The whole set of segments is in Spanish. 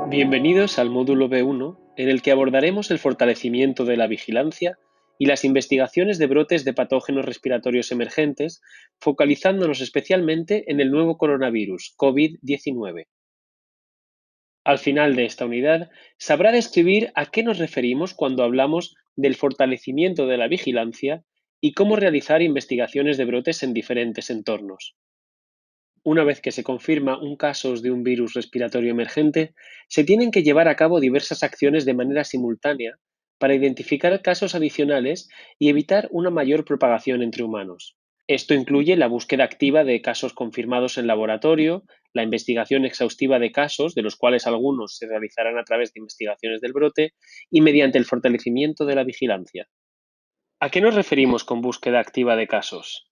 Bienvenidos al módulo B1, en el que abordaremos el fortalecimiento de la vigilancia y las investigaciones de brotes de patógenos respiratorios emergentes, focalizándonos especialmente en el nuevo coronavirus, COVID-19. Al final de esta unidad, sabrá describir a qué nos referimos cuando hablamos del fortalecimiento de la vigilancia y cómo realizar investigaciones de brotes en diferentes entornos. Una vez que se confirma un caso de un virus respiratorio emergente, se tienen que llevar a cabo diversas acciones de manera simultánea para identificar casos adicionales y evitar una mayor propagación entre humanos. Esto incluye la búsqueda activa de casos confirmados en laboratorio, la investigación exhaustiva de casos, de los cuales algunos se realizarán a través de investigaciones del brote, y mediante el fortalecimiento de la vigilancia. ¿A qué nos referimos con búsqueda activa de casos?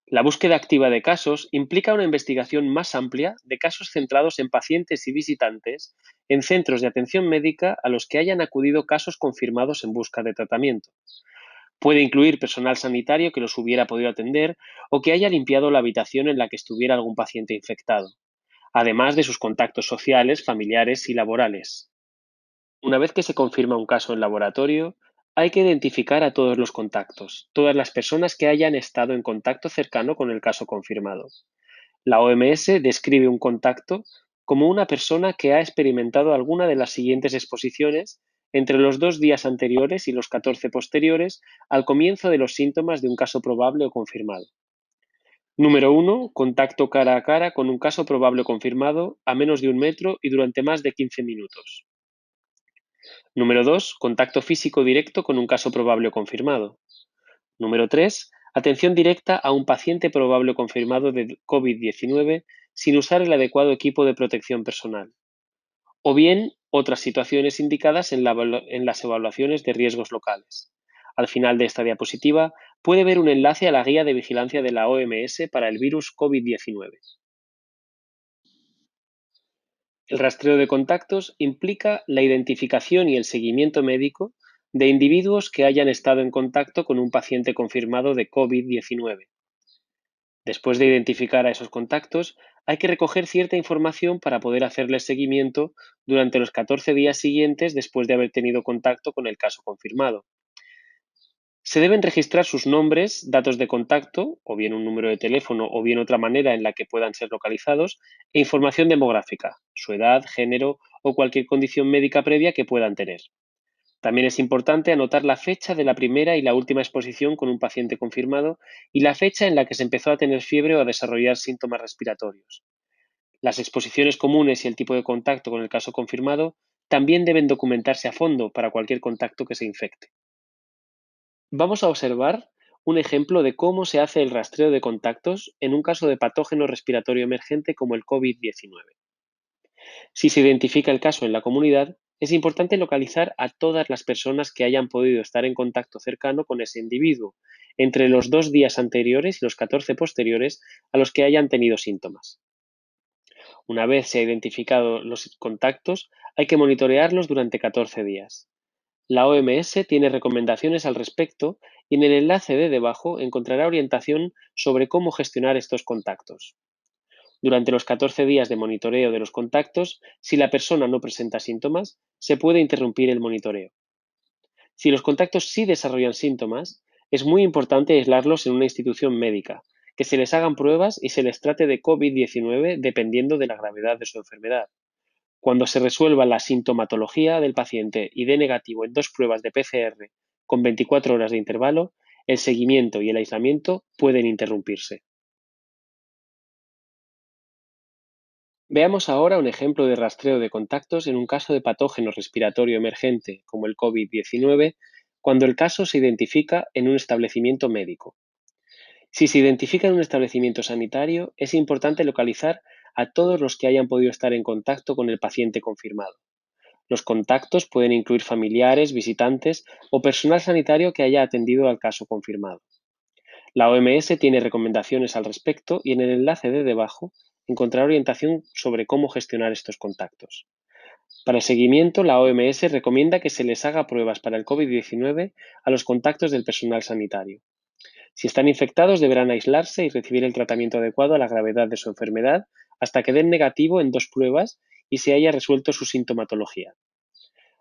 La búsqueda activa de casos implica una investigación más amplia de casos centrados en pacientes y visitantes en centros de atención médica a los que hayan acudido casos confirmados en busca de tratamiento. Puede incluir personal sanitario que los hubiera podido atender o que haya limpiado la habitación en la que estuviera algún paciente infectado, además de sus contactos sociales, familiares y laborales. Una vez que se confirma un caso en laboratorio, hay que identificar a todos los contactos, todas las personas que hayan estado en contacto cercano con el caso confirmado. La OMS describe un contacto como una persona que ha experimentado alguna de las siguientes exposiciones entre los 2 días anteriores y los 14 posteriores al comienzo de los síntomas de un caso probable o confirmado. Número 1. Contacto cara a cara con un caso probable o confirmado a menos de 1 metro y durante más de 15 minutos. Número 2. Contacto físico directo con un caso probable o confirmado. Número 3. Atención directa a un paciente probable o confirmado de COVID-19 sin usar el adecuado equipo de protección personal. O bien, otras situaciones indicadas en las evaluaciones de riesgos locales. Al final de esta diapositiva puede ver un enlace a la guía de vigilancia de la OMS para el virus COVID-19. El rastreo de contactos implica la identificación y el seguimiento médico de individuos que hayan estado en contacto con un paciente confirmado de COVID-19. Después de identificar a esos contactos, hay que recoger cierta información para poder hacerles seguimiento durante los 14 días siguientes después de haber tenido contacto con el caso confirmado. Se deben registrar sus nombres, datos de contacto, o bien un número de teléfono, o bien otra manera en la que puedan ser localizados, e información demográfica, su edad, género o cualquier condición médica previa que puedan tener. También es importante anotar la fecha de la primera y la última exposición con un paciente confirmado y la fecha en la que se empezó a tener fiebre o a desarrollar síntomas respiratorios. Las exposiciones comunes y el tipo de contacto con el caso confirmado también deben documentarse a fondo para cualquier contacto que se infecte. Vamos a observar un ejemplo de cómo se hace el rastreo de contactos en un caso de patógeno respiratorio emergente como el COVID-19. Si se identifica el caso en la comunidad, es importante localizar a todas las personas que hayan podido estar en contacto cercano con ese individuo entre los 2 días anteriores y los 14 posteriores a los que hayan tenido síntomas. Una vez se han identificado los contactos, hay que monitorearlos durante 14 días. La OMS tiene recomendaciones al respecto y en el enlace de debajo encontrará orientación sobre cómo gestionar estos contactos. Durante los 14 días de monitoreo de los contactos, si la persona no presenta síntomas, se puede interrumpir el monitoreo. Si los contactos sí desarrollan síntomas, es muy importante aislarlos en una institución médica, que se les hagan pruebas y se les trate de COVID-19 dependiendo de la gravedad de su enfermedad. Cuando se resuelva la sintomatología del paciente y dé negativo en 2 pruebas de PCR con 24 horas de intervalo, el seguimiento y el aislamiento pueden interrumpirse. Veamos ahora un ejemplo de rastreo de contactos en un caso de patógeno respiratorio emergente como el COVID-19, cuando el caso se identifica en un establecimiento médico. Si se identifica en un establecimiento sanitario, es importante localizar a todos los que hayan podido estar en contacto con el paciente confirmado. Los contactos pueden incluir familiares, visitantes o personal sanitario que haya atendido al caso confirmado. La OMS tiene recomendaciones al respecto y en el enlace de debajo encontrará orientación sobre cómo gestionar estos contactos. Para el seguimiento, la OMS recomienda que se les haga pruebas para el COVID-19 a los contactos del personal sanitario. Si están infectados, deberán aislarse y recibir el tratamiento adecuado a la gravedad de su enfermedad hasta que den negativo en 2 pruebas y se haya resuelto su sintomatología.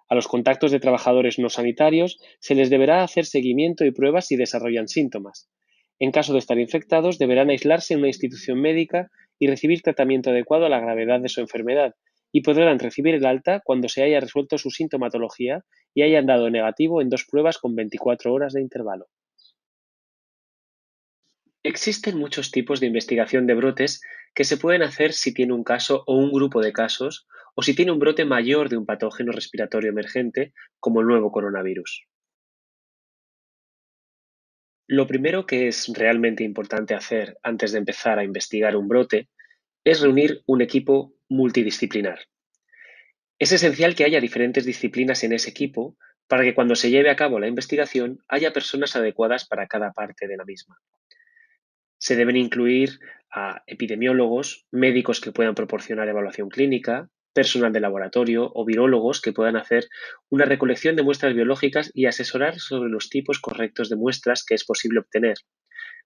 A los contactos de trabajadores no sanitarios se les deberá hacer seguimiento y pruebas si desarrollan síntomas. En caso de estar infectados, deberán aislarse en una institución médica y recibir tratamiento adecuado a la gravedad de su enfermedad, y podrán recibir el alta cuando se haya resuelto su sintomatología y hayan dado negativo en 2 pruebas con 24 horas de intervalo. Existen muchos tipos de investigación de brotes que se pueden hacer si tiene un caso o un grupo de casos, o si tiene un brote mayor de un patógeno respiratorio emergente, como el nuevo coronavirus. Lo primero que es realmente importante hacer antes de empezar a investigar un brote es reunir un equipo multidisciplinar. Es esencial que haya diferentes disciplinas en ese equipo para que cuando se lleve a cabo la investigación haya personas adecuadas para cada parte de la misma. Se deben incluir a epidemiólogos, médicos que puedan proporcionar evaluación clínica, personal de laboratorio o virólogos que puedan hacer una recolección de muestras biológicas y asesorar sobre los tipos correctos de muestras que es posible obtener.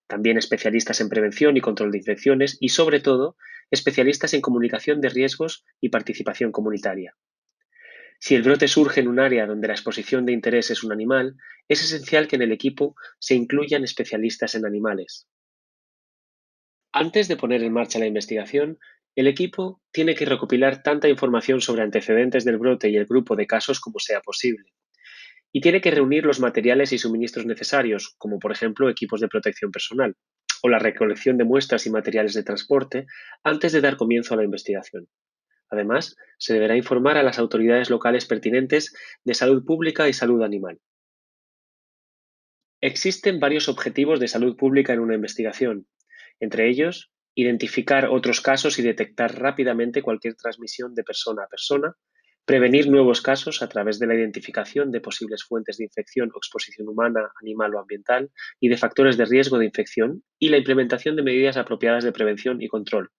También especialistas en prevención y control de infecciones y, sobre todo, especialistas en comunicación de riesgos y participación comunitaria. Si el brote surge en un área donde la exposición de interés es un animal, es esencial que en el equipo se incluyan especialistas en animales. Antes de poner en marcha la investigación, el equipo tiene que recopilar tanta información sobre antecedentes del brote y el grupo de casos como sea posible. Y tiene que reunir los materiales y suministros necesarios, como por ejemplo equipos de protección personal, o la recolección de muestras y materiales de transporte, antes de dar comienzo a la investigación. Además, se deberá informar a las autoridades locales pertinentes de salud pública y salud animal. Existen varios objetivos de salud pública en una investigación, entre ellos, identificar otros casos y detectar rápidamente cualquier transmisión de persona a persona, prevenir nuevos casos a través de la identificación de posibles fuentes de infección o exposición humana, animal o ambiental y de factores de riesgo de infección, y la implementación de medidas apropiadas de prevención y control.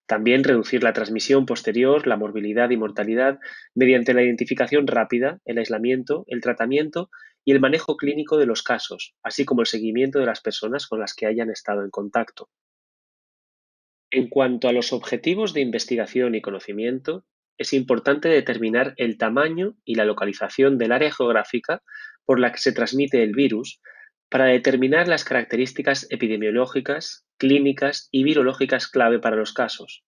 También reducir la transmisión posterior, la morbilidad y mortalidad mediante la identificación rápida, el aislamiento, el tratamiento y el manejo clínico de los casos, así como el seguimiento de las personas con las que hayan estado en contacto. En cuanto a los objetivos de investigación y conocimiento, es importante determinar el tamaño y la localización del área geográfica por la que se transmite el virus para determinar las características epidemiológicas, clínicas y virológicas clave para los casos,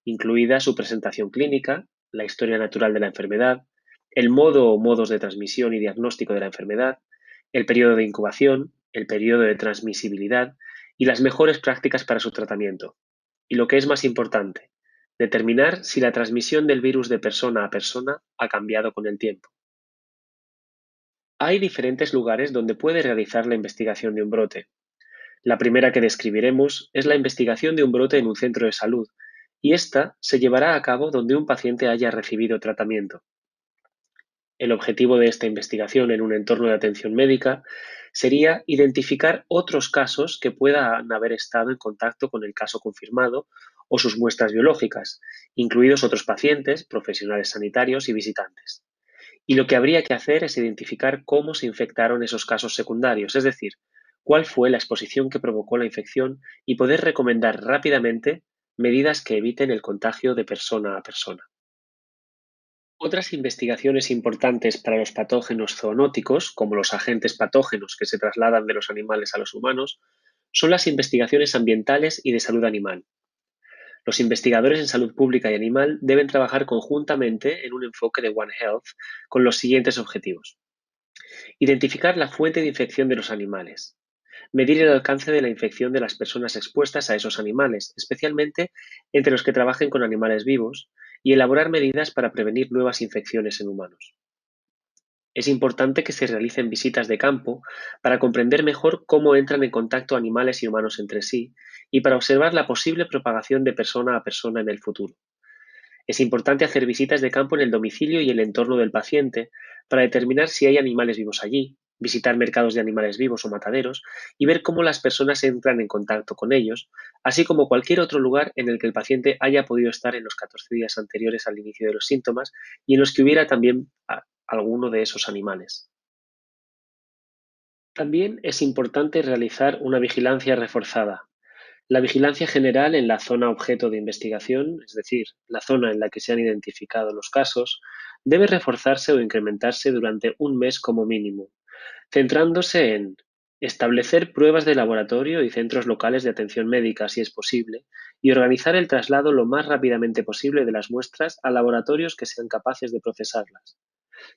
incluida su presentación clínica, la historia natural de la enfermedad, el modo o modos de transmisión y diagnóstico de la enfermedad, el periodo de incubación, el periodo de transmisibilidad y las mejores prácticas para su tratamiento. Y lo que es más importante, determinar si la transmisión del virus de persona a persona ha cambiado con el tiempo. Hay diferentes lugares donde puede realizar la investigación de un brote. La primera que describiremos es la investigación de un brote en un centro de salud, y esta se llevará a cabo donde un paciente haya recibido tratamiento. El objetivo de esta investigación en un entorno de atención médica sería identificar otros casos que puedan haber estado en contacto con el caso confirmado o sus muestras biológicas, incluidos otros pacientes, profesionales sanitarios y visitantes. Y lo que habría que hacer es identificar cómo se infectaron esos casos secundarios, es decir, cuál fue la exposición que provocó la infección y poder recomendar rápidamente medidas que eviten el contagio de persona a persona. Otras investigaciones importantes para los patógenos zoonóticos, como los agentes patógenos que se trasladan de los animales a los humanos, son las investigaciones ambientales y de salud animal. Los investigadores en salud pública y animal deben trabajar conjuntamente en un enfoque de One Health con los siguientes objetivos. Identificar la fuente de infección de los animales. Medir el alcance de la infección de las personas expuestas a esos animales, especialmente entre los que trabajen con animales vivos, y elaborar medidas para prevenir nuevas infecciones en humanos. Es importante que se realicen visitas de campo para comprender mejor cómo entran en contacto animales y humanos entre sí y para observar la posible propagación de persona a persona en el futuro. Es importante hacer visitas de campo en el domicilio y el entorno del paciente para determinar si hay animales vivos allí, visitar mercados de animales vivos o mataderos y ver cómo las personas entran en contacto con ellos, así como cualquier otro lugar en el que el paciente haya podido estar en los 14 días anteriores al inicio de los síntomas y en los que hubiera también alguno de esos animales. También es importante realizar una vigilancia reforzada. La vigilancia general en la zona objeto de investigación, es decir, la zona en la que se han identificado los casos, debe reforzarse o incrementarse durante un mes como mínimo, centrándose en establecer pruebas de laboratorio y centros locales de atención médica, si es posible, y organizar el traslado lo más rápidamente posible de las muestras a laboratorios que sean capaces de procesarlas.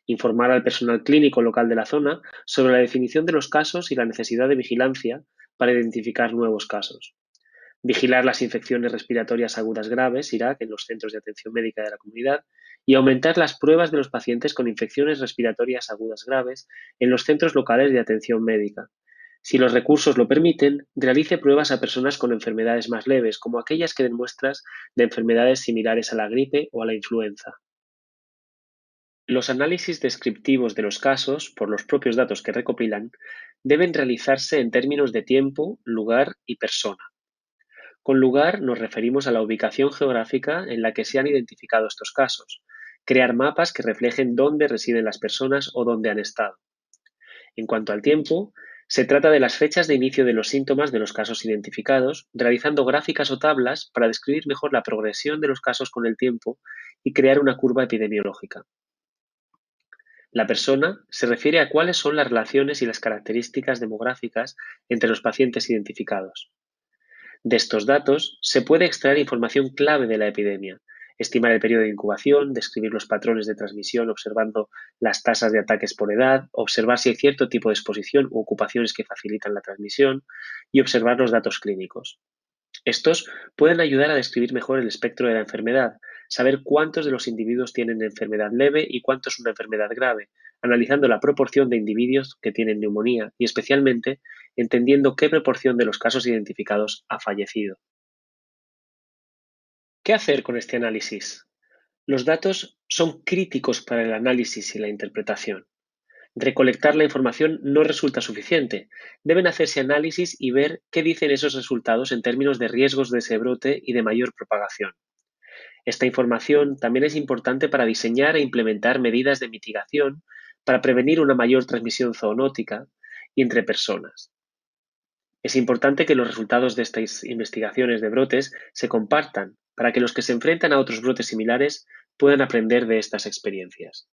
Informar al personal clínico local de la zona sobre la definición de los casos y la necesidad de vigilancia para identificar nuevos casos. Vigilar las infecciones respiratorias agudas graves, IRAC, en los centros de atención médica de la comunidad y aumentar las pruebas de los pacientes con infecciones respiratorias agudas graves en los centros locales de atención médica. Si los recursos lo permiten, realice pruebas a personas con enfermedades más leves, como aquellas que den muestras de enfermedades similares a la gripe o a la influenza. Los análisis descriptivos de los casos, por los propios datos que recopilan, deben realizarse en términos de tiempo, lugar y persona. Con lugar nos referimos a la ubicación geográfica en la que se han identificado estos casos, crear mapas que reflejen dónde residen las personas o dónde han estado. En cuanto al tiempo, se trata de las fechas de inicio de los síntomas de los casos identificados, realizando gráficas o tablas para describir mejor la progresión de los casos con el tiempo y crear una curva epidemiológica. La persona se refiere a cuáles son las relaciones y las características demográficas entre los pacientes identificados. De estos datos se puede extraer información clave de la epidemia, estimar el periodo de incubación, describir los patrones de transmisión observando las tasas de ataques por edad, observar si hay cierto tipo de exposición u ocupaciones que facilitan la transmisión y observar los datos clínicos. Estos pueden ayudar a describir mejor el espectro de la enfermedad, saber cuántos de los individuos tienen enfermedad leve y cuántos una enfermedad grave, analizando la proporción de individuos que tienen neumonía y especialmente entendiendo qué proporción de los casos identificados ha fallecido. ¿Qué hacer con este análisis? Los datos son críticos para el análisis y la interpretación. Recolectar la información no resulta suficiente. Deben hacerse análisis y ver qué dicen esos resultados en términos de riesgos de ese brote y de mayor propagación. Esta información también es importante para diseñar e implementar medidas de mitigación para prevenir una mayor transmisión zoonótica y entre personas. Es importante que los resultados de estas investigaciones de brotes se compartan para que los que se enfrentan a otros brotes similares puedan aprender de estas experiencias.